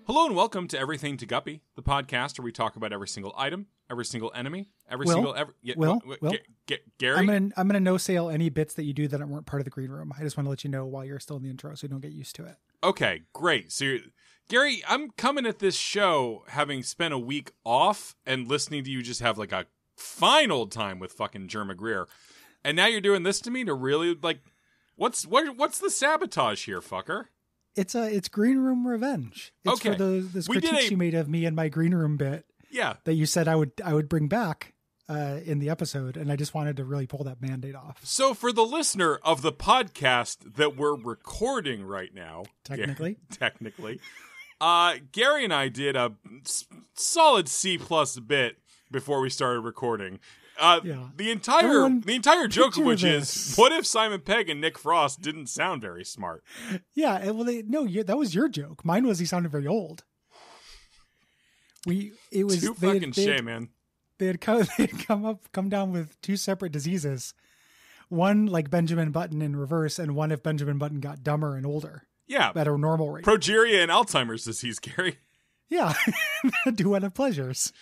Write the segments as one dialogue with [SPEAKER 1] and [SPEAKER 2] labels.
[SPEAKER 1] Hello and welcome to Everything To Guppy, the podcast where we talk about every single item, every single enemy, Gary?
[SPEAKER 2] I'm gonna no sale any bits that you do that weren't part of the green room. I just want to let you know while you're still in the intro so you don't get used to it.
[SPEAKER 1] Okay, great. So, Gary, I'm coming at this show having spent a week off and listening to you just have like a fine old time with fucking Jerma Greer. And now you're doing this to me to really, like, what's the sabotage here, fucker?
[SPEAKER 2] It's green room revenge. It's
[SPEAKER 1] okay.
[SPEAKER 2] For those critiques you made of me and my green room bit.
[SPEAKER 1] Yeah.
[SPEAKER 2] That you said I would bring back in the episode, and I just wanted to really pull that Band-Aid off.
[SPEAKER 1] So for the listener of the podcast that we're recording right now,
[SPEAKER 2] technically,
[SPEAKER 1] Gary and I did a solid C+ bit before we started recording. The entire joke of which is, what if Simon Pegg and Nick Frost didn't sound very smart?
[SPEAKER 2] Yeah, well, that was your joke. Mine was he sounded very old.
[SPEAKER 1] Shame, man.
[SPEAKER 2] They had come down with two separate diseases. One like Benjamin Button in reverse, and one if Benjamin Button got dumber and older.
[SPEAKER 1] Yeah,
[SPEAKER 2] at a normal rate.
[SPEAKER 1] Progeria and Alzheimer's disease, Gary.
[SPEAKER 2] Yeah, duet of pleasures.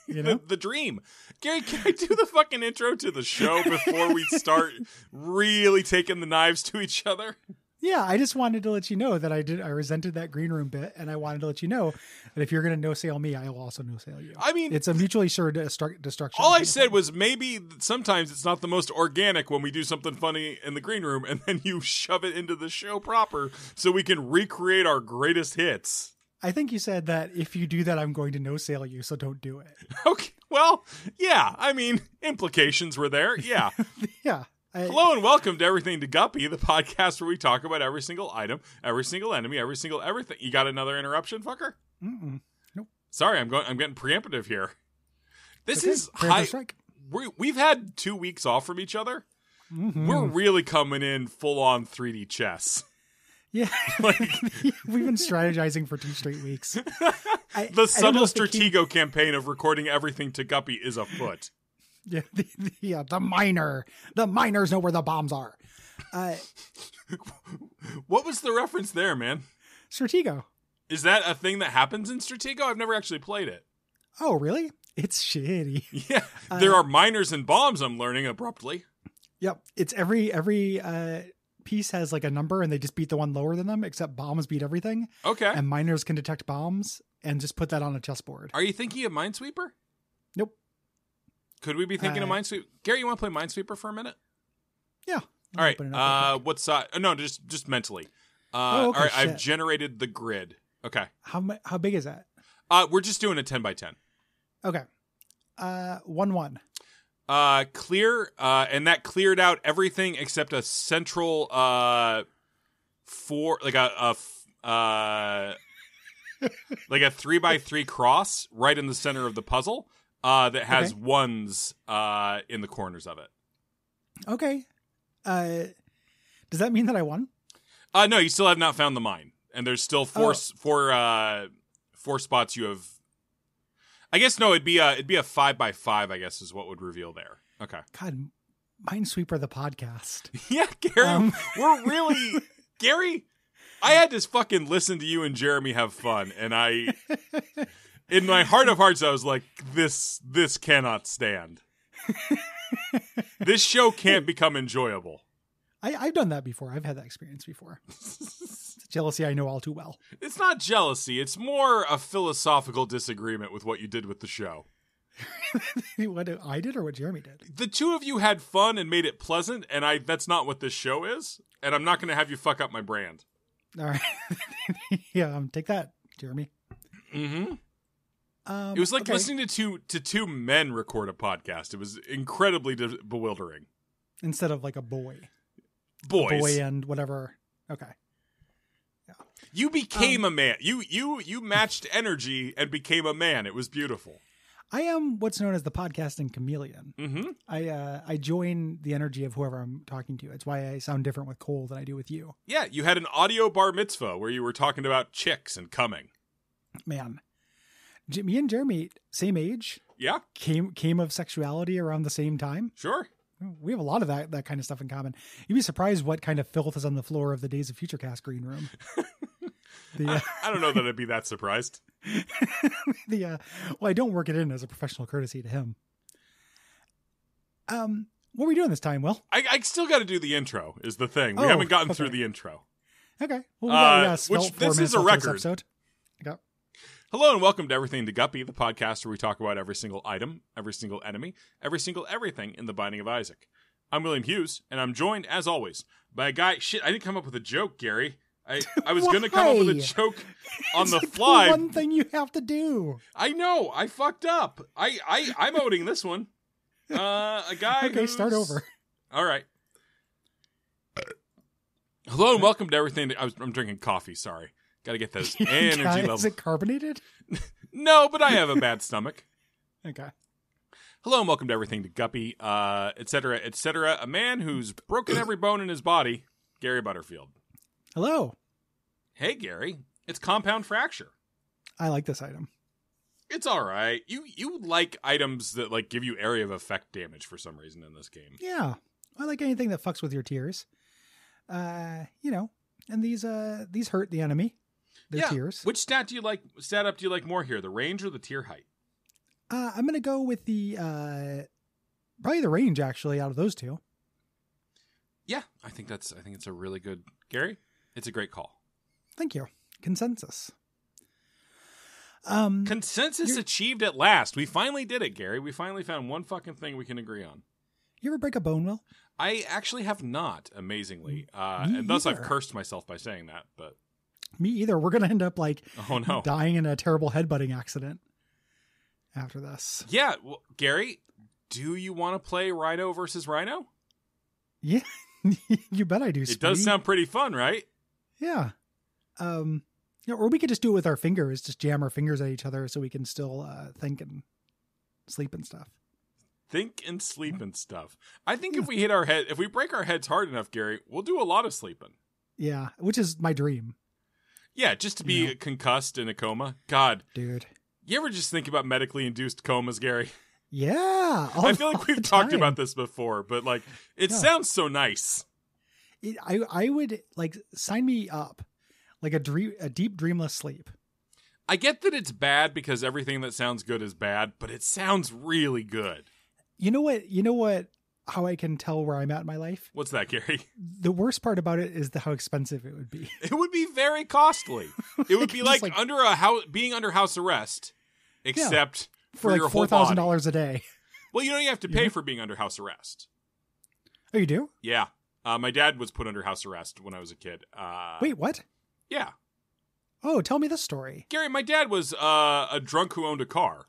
[SPEAKER 2] You know?
[SPEAKER 1] the dream. Gary, can I do the fucking intro to the show before we start really taking the knives to each other?
[SPEAKER 2] Yeah, I just wanted to let you know that I resented that green room bit, and I wanted to let you know that if you're going to no-sale me, I will also no-sale you.
[SPEAKER 1] I mean,
[SPEAKER 2] it's a mutually assured destruction.
[SPEAKER 1] All I said was maybe sometimes it's not the most organic when we do something funny in the green room, and then you shove it into the show proper so we can recreate our greatest hits.
[SPEAKER 2] I think you said that if you do that, I'm going to no-sale you, so don't do it.
[SPEAKER 1] Okay, well, yeah. I mean, implications were there, yeah.
[SPEAKER 2] Yeah.
[SPEAKER 1] Hello and welcome to Everything To Guppy, the podcast where we talk about every single item, every single enemy, every single everything. You got another interruption, fucker?
[SPEAKER 2] Mm-mm. Nope.
[SPEAKER 1] Sorry, I'm getting preemptive here. This
[SPEAKER 2] okay.
[SPEAKER 1] Is high. We've had 2 weeks off from each other.
[SPEAKER 2] Mm-hmm.
[SPEAKER 1] We're really coming in full on 3D chess.
[SPEAKER 2] Yeah, we've been strategizing for 2 straight weeks.
[SPEAKER 1] The subtle Stratego campaign of recording Everything To Guppy is afoot.
[SPEAKER 2] Yeah, the miners know where the bombs are.
[SPEAKER 1] What was the reference there, man?
[SPEAKER 2] Stratego.
[SPEAKER 1] Is that a thing that happens in Stratego? I've never actually played it.
[SPEAKER 2] Oh, really? It's shitty.
[SPEAKER 1] Yeah, there are miners and bombs, I'm learning abruptly.
[SPEAKER 2] Yep, it's every piece has like a number, and they just beat the one lower than them, except bombs beat everything.
[SPEAKER 1] Okay.
[SPEAKER 2] And miners can detect bombs and just put that on a chessboard.
[SPEAKER 1] Are you thinking of Minesweeper?
[SPEAKER 2] Nope.
[SPEAKER 1] Could we be thinking of Minesweeper? Gary, you want to play Minesweeper for a minute?
[SPEAKER 2] Yeah.
[SPEAKER 1] All right. What size? No, just mentally.
[SPEAKER 2] Okay,
[SPEAKER 1] all right.
[SPEAKER 2] shit.
[SPEAKER 1] I've generated the grid. Okay.
[SPEAKER 2] How big is that?
[SPEAKER 1] We're just doing a 10x10.
[SPEAKER 2] Okay. 1-1.
[SPEAKER 1] Clear, and that cleared out everything except a central, like a 3x3 cross right in the center of the puzzle, that has ones, in the corners of it.
[SPEAKER 2] Okay. Does that mean that I won?
[SPEAKER 1] No, you still have not found the mine, and there's still four spots you have. I guess no, it'd be a 5x5. I guess is what would reveal there. Okay.
[SPEAKER 2] God, Minesweeper the podcast.
[SPEAKER 1] Yeah, Gary, we're really Gary. I had to fucking listen to you and Jeremy have fun, and in my heart of hearts, I was like, this cannot stand. This show can't become enjoyable.
[SPEAKER 2] I've done that before. I've had that experience before. It's jealousy I know all too well.
[SPEAKER 1] It's not jealousy. It's more a philosophical disagreement with what you did with the show.
[SPEAKER 2] What I did or what Jeremy did?
[SPEAKER 1] The two of you had fun and made it pleasant, and that's not what this show is, and I'm not going to have you fuck up my brand.
[SPEAKER 2] All right. Yeah, take that, Jeremy.
[SPEAKER 1] Mm-hmm. It was like listening to two men record a podcast. It was incredibly bewildering.
[SPEAKER 2] Instead of like a boy.
[SPEAKER 1] Boys.
[SPEAKER 2] A boy and whatever. Okay. Yeah.
[SPEAKER 1] You became a man. You matched energy and became a man. It was beautiful.
[SPEAKER 2] I am what's known as the podcasting chameleon.
[SPEAKER 1] Mm-hmm.
[SPEAKER 2] I join the energy of whoever I'm talking to. It's why I sound different with Cole than I do with you.
[SPEAKER 1] Yeah, you had an audio bar mitzvah where you were talking about chicks and coming.
[SPEAKER 2] Man, me and Jeremy, same age.
[SPEAKER 1] Yeah.
[SPEAKER 2] Came of sexuality around the same time.
[SPEAKER 1] Sure.
[SPEAKER 2] We have a lot of that kind of stuff in common. You'd be surprised what kind of filth is on the floor of the Days of Futurecast green room.
[SPEAKER 1] I don't know that I'd be that surprised.
[SPEAKER 2] Well, I don't work it in as a professional courtesy to him. What are we doing this time, Will?
[SPEAKER 1] I still got to do the intro is the thing. We haven't gotten through the intro.
[SPEAKER 2] Okay. Well,
[SPEAKER 1] which this is a record.
[SPEAKER 2] Okay.
[SPEAKER 1] Hello and welcome to Everything to Guppy, the podcast where we talk about every single item, every single enemy, every single everything in the Binding of Isaac. I'm William Hughes, and I'm joined, as always, by a guy... Shit, I didn't come up with a joke, Gary. I was going to come up with a joke on the fly.
[SPEAKER 2] The one thing you have to do.
[SPEAKER 1] I know. I fucked up. I'm owning this one. A guy
[SPEAKER 2] Okay, start over.
[SPEAKER 1] All right. Hello and welcome to Everything... I'm drinking coffee, sorry. Got to get those energy levels.
[SPEAKER 2] Is it carbonated?
[SPEAKER 1] No, but I have a bad stomach.
[SPEAKER 2] Okay.
[SPEAKER 1] Hello and welcome to Everything to Guppy, etc., etc. A man who's broken every bone in his body, Gary Butterfield.
[SPEAKER 2] Hello.
[SPEAKER 1] Hey, Gary. It's Compound Fracture.
[SPEAKER 2] I like this item.
[SPEAKER 1] It's all right. You like items that like give you area of effect damage for some reason in this game.
[SPEAKER 2] Yeah. I like anything that fucks with your tears. And these hurt the enemy. Their tears.
[SPEAKER 1] Which stat up do you like more here, the range or the tier height?
[SPEAKER 2] I'm gonna go with the probably the range actually out of those two.
[SPEAKER 1] Yeah, I think it's a really good Gary. It's a great call.
[SPEAKER 2] Thank you. Consensus.
[SPEAKER 1] Consensus achieved at last. We finally did it, Gary. We finally found one fucking thing we can agree on.
[SPEAKER 2] You ever break a bone, Will?
[SPEAKER 1] I actually have not, amazingly. And thus I've cursed myself by saying that, but
[SPEAKER 2] me either. We're gonna end up
[SPEAKER 1] oh no,
[SPEAKER 2] dying in a terrible headbutting accident after this.
[SPEAKER 1] Yeah, well, Gary, do you want to play Rhino versus Rhino?
[SPEAKER 2] Yeah, you bet I do.
[SPEAKER 1] It does sound pretty fun, right?
[SPEAKER 2] Yeah. Or we could just do it with our fingers, just jam our fingers at each other so we can still think and sleep and stuff.
[SPEAKER 1] Think and sleep and stuff. I think if we break our heads hard enough, Gary, we'll do a lot of sleeping.
[SPEAKER 2] Yeah, which is my dream.
[SPEAKER 1] Yeah, just to be concussed in a coma. God.
[SPEAKER 2] Dude.
[SPEAKER 1] You ever just think about medically induced comas, Gary?
[SPEAKER 2] Yeah.
[SPEAKER 1] I feel like we've talked about this before, but it sounds so nice.
[SPEAKER 2] I would sign me up a deep dreamless sleep.
[SPEAKER 1] I get that it's bad because everything that sounds good is bad, but it sounds really good.
[SPEAKER 2] You know what? How I can tell where I'm at in my life?
[SPEAKER 1] What's that, Gary?
[SPEAKER 2] The worst part about it is how expensive it would be.
[SPEAKER 1] It would be very costly. It would be being under house arrest, except for your whole body.
[SPEAKER 2] $4,000 a day.
[SPEAKER 1] Well, you have to pay for being under house arrest.
[SPEAKER 2] Oh, you do?
[SPEAKER 1] Yeah. My dad was put under house arrest when I was a kid.
[SPEAKER 2] Wait, what?
[SPEAKER 1] Yeah.
[SPEAKER 2] Oh, tell me the story.
[SPEAKER 1] Gary, my dad was a drunk who owned a car.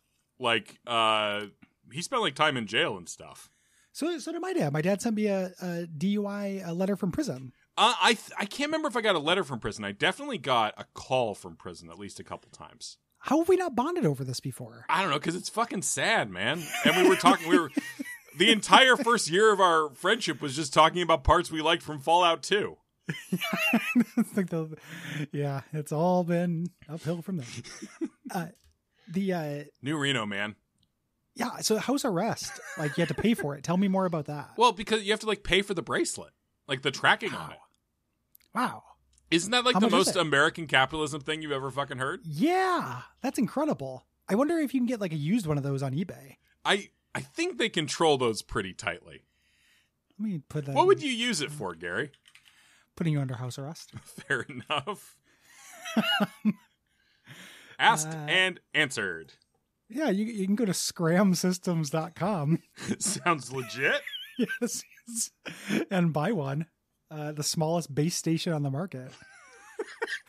[SPEAKER 1] He spent time in jail and stuff.
[SPEAKER 2] So did my dad. My dad sent me a DUI letter from prison.
[SPEAKER 1] I can't remember if I got a letter from prison. I definitely got a call from prison at least a couple times.
[SPEAKER 2] How have we not bonded over this before?
[SPEAKER 1] I don't know, because it's fucking sad, man. And we were the entire first year of our friendship was just talking about parts we liked from Fallout 2.
[SPEAKER 2] It's all been uphill from there.
[SPEAKER 1] New Reno, man.
[SPEAKER 2] Yeah, so house arrest, you have to pay for it. Tell me more about that.
[SPEAKER 1] Well, because you have to pay for the bracelet, the tracking on it.
[SPEAKER 2] Wow.
[SPEAKER 1] Isn't that the most American capitalism thing you've ever fucking heard?
[SPEAKER 2] Yeah, that's incredible. I wonder if you can get a used one of those on eBay.
[SPEAKER 1] I think they control those pretty tightly.
[SPEAKER 2] Let me put that.
[SPEAKER 1] What would you use it for, Gary?
[SPEAKER 2] Putting you under house arrest.
[SPEAKER 1] Fair enough. Asked and answered.
[SPEAKER 2] Yeah, you can go to scramsystems.com.
[SPEAKER 1] Sounds legit.
[SPEAKER 2] Yes. And buy one. The smallest base station on the market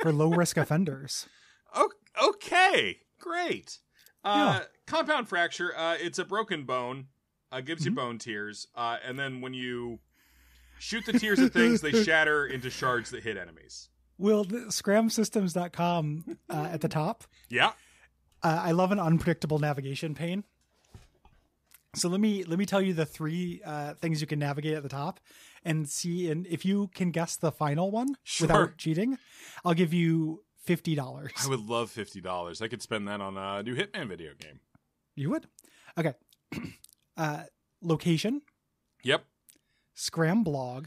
[SPEAKER 2] for low-risk offenders.
[SPEAKER 1] Okay, great. Compound fracture, it's a broken bone, gives you bone tears, and then when you shoot the tears at things, they shatter into shards that hit enemies.
[SPEAKER 2] Will scramsystems.com at the top?
[SPEAKER 1] Yeah.
[SPEAKER 2] I love an unpredictable navigation pane. So let me tell you the three things you can navigate at the top and see, and if you can guess the final one without cheating, I'll give you $50.
[SPEAKER 1] I would love $50. I could spend that on a new Hitman video game.
[SPEAKER 2] You would? Okay. Location.
[SPEAKER 1] Yep.
[SPEAKER 2] Scram blog.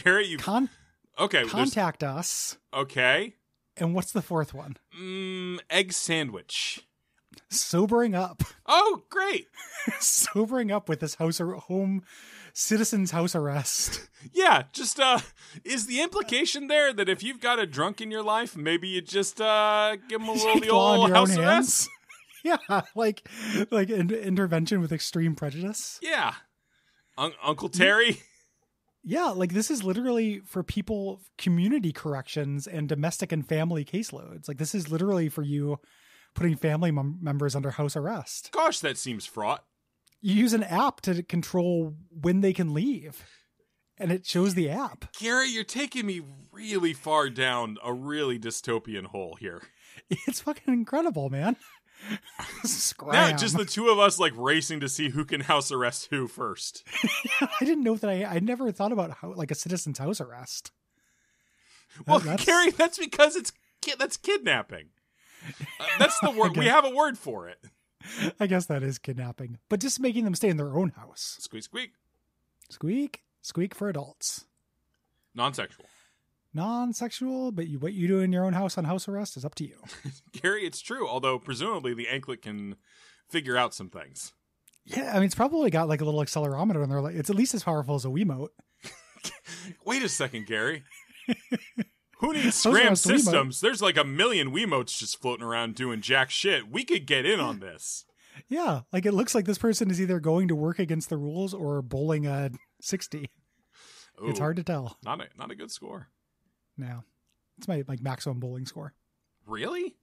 [SPEAKER 1] Gary, you
[SPEAKER 2] contact us.
[SPEAKER 1] Okay.
[SPEAKER 2] And what's the fourth one?
[SPEAKER 1] Egg sandwich.
[SPEAKER 2] Sobering up.
[SPEAKER 1] Oh, great.
[SPEAKER 2] Sobering up with this home citizen's house arrest.
[SPEAKER 1] Yeah, just is the implication there that if you've got a drunk in your life, maybe you just give him a little the old house arrest?
[SPEAKER 2] Yeah, like intervention with extreme prejudice.
[SPEAKER 1] Yeah. Uncle Terry?
[SPEAKER 2] Yeah, like this is literally for people, community corrections and domestic and family caseloads. Like this is literally for you putting family members under house arrest.
[SPEAKER 1] Gosh, that seems fraught. You
[SPEAKER 2] use an app to control when they can leave. And it shows the app.
[SPEAKER 1] Gary, you're taking me really far down a really dystopian hole here.
[SPEAKER 2] It's fucking incredible, man.
[SPEAKER 1] Now, just the two of us like racing to see who can house arrest who first.
[SPEAKER 2] I didn't know that. I never thought about like a citizen's house arrest.
[SPEAKER 1] Well, Gary, that's because that's kidnapping. That's the word. We have a word for it.
[SPEAKER 2] I guess that is kidnapping, but just making them stay in their own house.
[SPEAKER 1] Squeak, squeak.
[SPEAKER 2] Squeak, squeak for adults. Non-sexual, but what you do in your own house on house arrest is up to you.
[SPEAKER 1] Gary, it's true, although presumably the anklet can figure out some things.
[SPEAKER 2] Yeah, I mean, it's probably got like a little accelerometer in there. Like, it's at least as powerful as a Wiimote.
[SPEAKER 1] Wait a second, Gary. Who needs scram systems? Wiimote. There's like a million Wiimotes just floating around doing jack shit. We could get in on this.
[SPEAKER 2] Yeah, like it looks like this person is either going to work against the rules or bowling a 60. Ooh, it's hard to tell.
[SPEAKER 1] Not a good score.
[SPEAKER 2] No. It's my like maximum bowling score.
[SPEAKER 1] Really?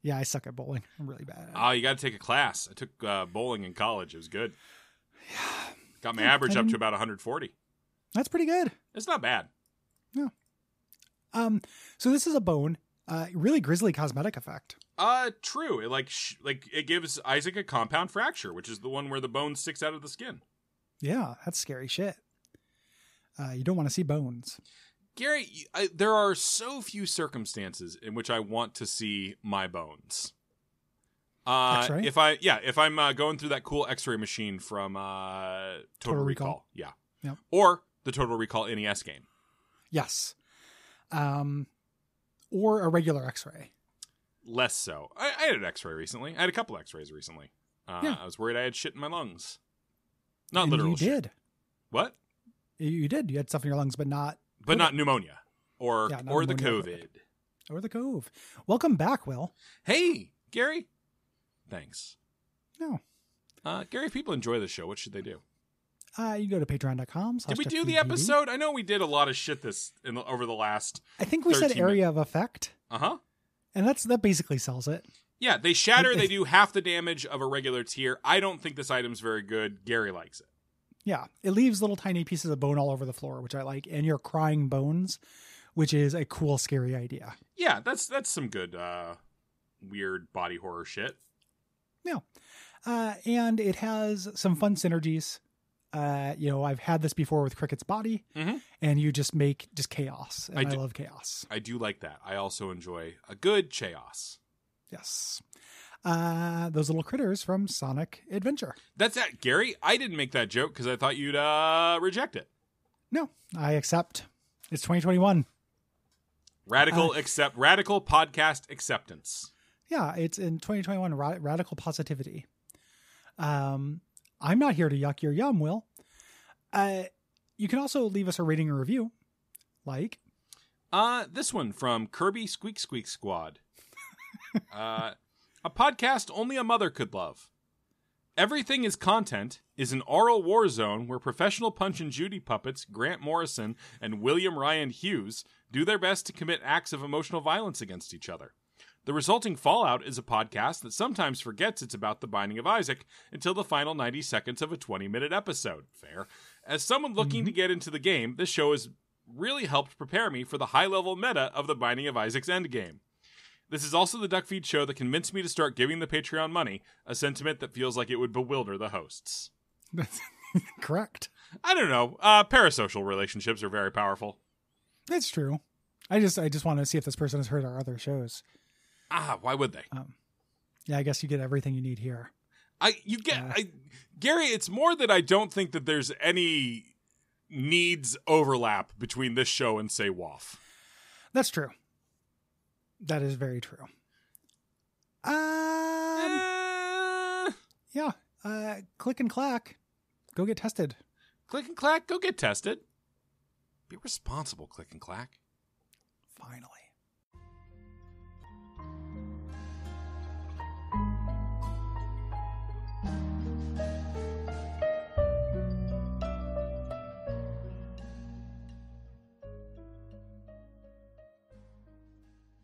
[SPEAKER 2] Yeah, I suck at bowling. I'm really bad at it.
[SPEAKER 1] Oh, you got to take a class. I took bowling in college. It was good. Yeah. Got my average up to about 140.
[SPEAKER 2] That's pretty good.
[SPEAKER 1] It's not bad.
[SPEAKER 2] No. So this is a bone. Really grisly cosmetic effect.
[SPEAKER 1] True. It it gives Isaac a compound fracture, which is the one where the bone sticks out of the skin.
[SPEAKER 2] Yeah, that's scary shit. You don't want to see bones.
[SPEAKER 1] Gary, there are so few circumstances in which I want to see my bones.
[SPEAKER 2] X-ray?
[SPEAKER 1] If I'm going through that cool X-ray machine from Total Recall. Yeah.
[SPEAKER 2] Yep.
[SPEAKER 1] Or the Total Recall NES game.
[SPEAKER 2] Yes. Or a regular X-ray.
[SPEAKER 1] Less so. I had an X-ray recently. I had a couple X-rays recently.
[SPEAKER 2] Yeah.
[SPEAKER 1] I was worried I had shit in my lungs. Not
[SPEAKER 2] literal
[SPEAKER 1] shit.
[SPEAKER 2] You did.
[SPEAKER 1] What?
[SPEAKER 2] You did. You had stuff in your lungs, but not...
[SPEAKER 1] But not pneumonia. Or the COVID.
[SPEAKER 2] Or the Cove. Welcome back, Will.
[SPEAKER 1] Hey, Gary. Thanks.
[SPEAKER 2] No.
[SPEAKER 1] Gary, if people enjoy the show, what should they do?
[SPEAKER 2] You go to patreon.com.
[SPEAKER 1] Did we do the episode? I know we did a lot of shit over the last
[SPEAKER 2] I think we said area of effect.
[SPEAKER 1] Uh-huh.
[SPEAKER 2] And that basically sells it.
[SPEAKER 1] Yeah, they shatter. They do half the damage of a regular tier. I don't think this item's very good. Gary likes it.
[SPEAKER 2] Yeah, it leaves little tiny pieces of bone all over the floor, which I like, and you're crying bones, which is a cool, scary idea.
[SPEAKER 1] Yeah, that's some good, weird body horror shit.
[SPEAKER 2] Yeah, and it has some fun synergies. I've had this before with Cricket's body, and you just make chaos, and I love chaos.
[SPEAKER 1] I do like that. I also enjoy a good chaos.
[SPEAKER 2] Yes. Those little critters from Sonic Adventure.
[SPEAKER 1] That's that, Gary. I didn't make that joke because I thought you'd reject it.
[SPEAKER 2] No, I accept. It's 2021.
[SPEAKER 1] Radical podcast acceptance.
[SPEAKER 2] Yeah, it's in 2021. Radical positivity. I'm not here to yuck your yum, Will. You can also leave us a rating or review, like
[SPEAKER 1] this one from Kirby Squeak Squeak Squad. A podcast only a mother could love. Everything is Content is an oral war zone where professional Punch and Judy puppets Grant Morrison and William Ryan Hughes do their best to commit acts of emotional violence against each other. The resulting fallout is a podcast that sometimes forgets it's about the Binding of Isaac until the final 90 seconds of a 20-minute episode. Fair. As someone looking to get into the game, this show has really helped prepare me for the high-level meta of the Binding of Isaac's endgame. This is also the Duckfeed show that convinced me to start giving the Patreon money, a sentiment that feels like it would bewilder the hosts.
[SPEAKER 2] That's correct.
[SPEAKER 1] I don't know. Parasocial relationships are very powerful.
[SPEAKER 2] That's true. I just want to see if this person has heard our other shows.
[SPEAKER 1] Why would they?
[SPEAKER 2] Yeah, I guess you get everything you need here.
[SPEAKER 1] Gary, it's more that I don't think that there's any needs overlap between this show and, say, WAF.
[SPEAKER 2] That's true. That is very true. Yeah. Click and clack. Go get tested.
[SPEAKER 1] Click and clack. Go get tested. Be responsible, click and clack.